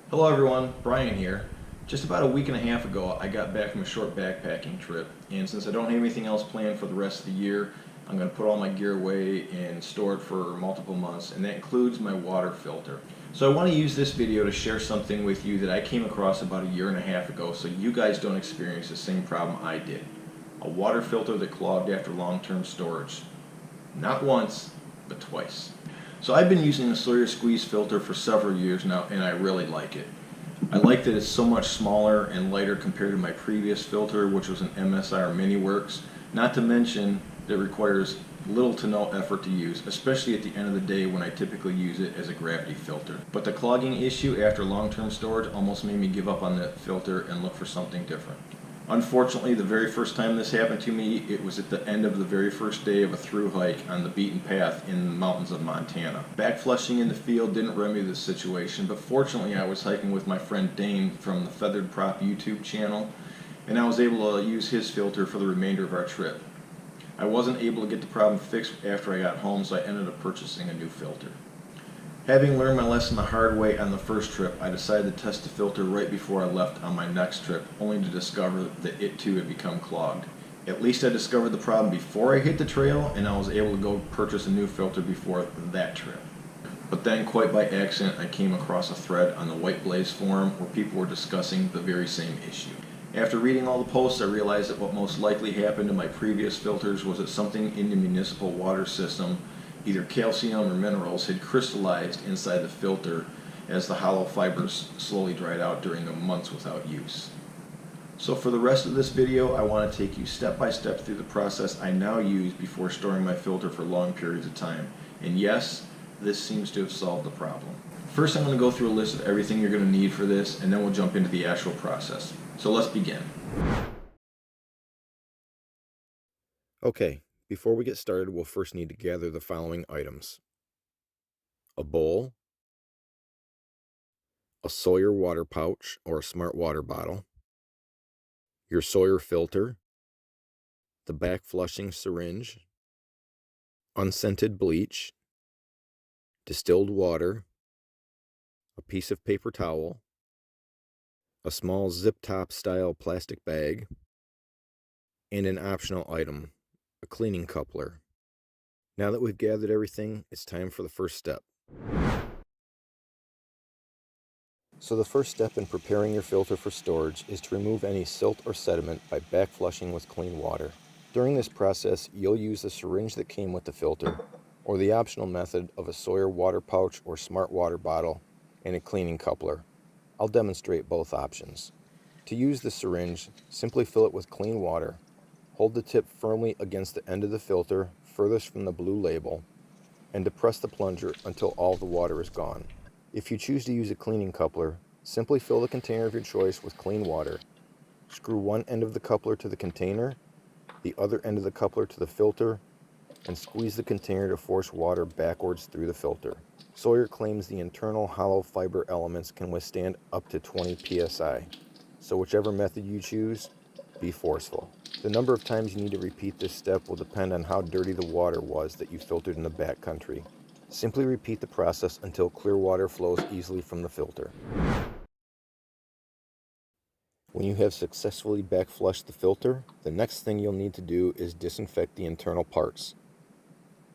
Hello everyone, Brian here. Just about a week and a half ago, I got back from a short backpacking trip, and since I don't have anything else planned for the rest of the year, I'm going to put all my gear away and store it for multiple months, and that includes my water filter. So I want to use this video to share something with you that I came across about a year and a half ago so you guys don't experience the same problem I did. A water filter that clogged after long-term storage. Not once, but twice. So I've been using the Sawyer Squeeze filter for several years now, and I really like it. I like that it's so much smaller and lighter compared to my previous filter, which was an MSI or MiniWorks. Not to mention that it requires little to no effort to use, especially at the end of the day when I typically use it as a gravity filter. But the clogging issue after long-term storage almost made me give up on that filter and look for something different. Unfortunately, the very first time this happened to me, it was at the end of the very first day of a through hike on the beaten path in the mountains of Montana. Backflushing in the field didn't remedy the situation, but fortunately I was hiking with my friend Dane from the Feathered Prop YouTube channel, and I was able to use his filter for the remainder of our trip. I wasn't able to get the problem fixed after I got home, so I ended up purchasing a new filter. Having learned my lesson the hard way on the first trip, I decided to test the filter right before I left on my next trip, only to discover that it too had become clogged. At least I discovered the problem before I hit the trail, and I was able to go purchase a new filter before that trip. But then, quite by accident, I came across a thread on the White Blaze forum where people were discussing the very same issue. After reading all the posts, I realized that what most likely happened to my previous filters was that something in the municipal water system, either calcium or minerals, had crystallized inside the filter as the hollow fibers slowly dried out during the months without use. So for the rest of this video, I want to take you step by step through the process I now use before storing my filter for long periods of time. And yes, this seems to have solved the problem. First, I'm going to go through a list of everything you're going to need for this, and then we'll jump into the actual process. So let's begin. Okay, before we get started, we'll first need to gather the following items: a bowl, a Sawyer water pouch or a smart water bottle, your Sawyer filter, the back flushing syringe, unscented bleach, distilled water, a piece of paper towel, a small zip top style plastic bag, and an optional item, a cleaning coupler. Now that we've gathered everything, it's time for the first step. So the first step in preparing your filter for storage is to remove any silt or sediment by backflushing with clean water. During this process, you'll use the syringe that came with the filter, or the optional method of a Sawyer water pouch or smart water bottle and a cleaning coupler. I'll demonstrate both options. To use the syringe, simply fill it with clean water. Hold the tip firmly against the end of the filter, furthest from the blue label, and depress the plunger until all the water is gone. If you choose to use a cleaning coupler, simply fill the container of your choice with clean water. Screw one end of the coupler to the container, the other end of the coupler to the filter, and squeeze the container to force water backwards through the filter. Sawyer claims the internal hollow fiber elements can withstand up to 20 psi, so whichever method you choose, be forceful. The number of times you need to repeat this step will depend on how dirty the water was that you filtered in the backcountry. Simply repeat the process until clear water flows easily from the filter. When you have successfully backflushed the filter, the next thing you'll need to do is disinfect the internal parts.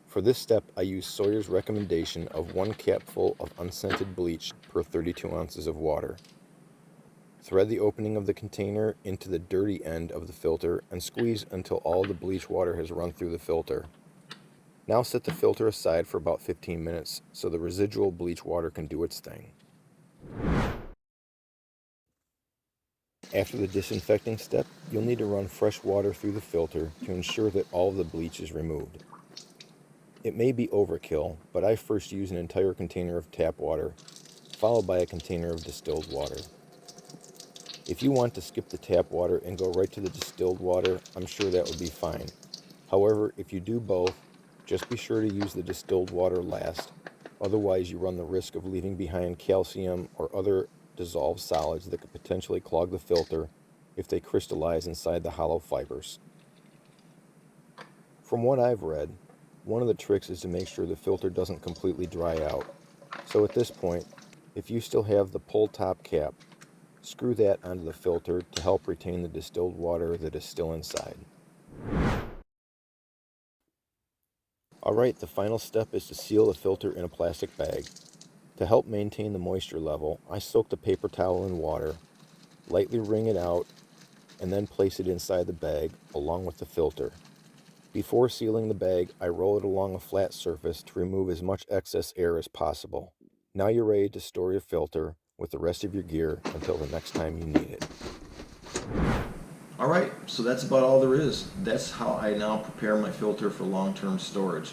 For this step, I use Sawyer's recommendation of 1 capful of unscented bleach per 32 ounces of water. Thread the opening of the container into the dirty end of the filter and squeeze until all the bleach water has run through the filter. Now set the filter aside for about 15 minutes so the residual bleach water can do its thing. After the disinfecting step, you'll need to run fresh water through the filter to ensure that all of the bleach is removed. It may be overkill, but I first use an entire container of tap water, followed by a container of distilled water. If you want to skip the tap water and go right to the distilled water, I'm sure that would be fine. However, if you do both, just be sure to use the distilled water last. Otherwise, you run the risk of leaving behind calcium or other dissolved solids that could potentially clog the filter if they crystallize inside the hollow fibers. From what I've read, one of the tricks is to make sure the filter doesn't completely dry out. So at this point, If you still have the pull top cap, screw that onto the filter to help retain the distilled water that is still inside. Alright, the final step is to seal the filter in a plastic bag. To help maintain the moisture level, I soak the paper towel in water, lightly wring it out, and then place it inside the bag along with the filter. Before sealing the bag, I roll it along a flat surface to remove as much excess air as possible. Now you're ready to store your filter with the rest of your gear until the next time you need it. Alright, so that's about all there is. That's how I now prepare my filter for long-term storage.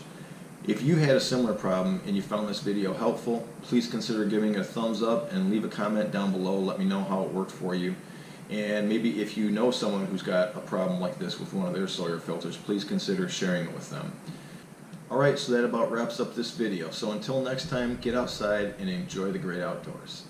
If you had a similar problem and you found this video helpful, please consider giving it a thumbs up and leave a comment down below. Let me know how it worked for you. And maybe if you know someone who's got a problem like this with one of their Sawyer filters, please consider sharing it with them. Alright, so that about wraps up this video. So until next time, get outside and enjoy the great outdoors.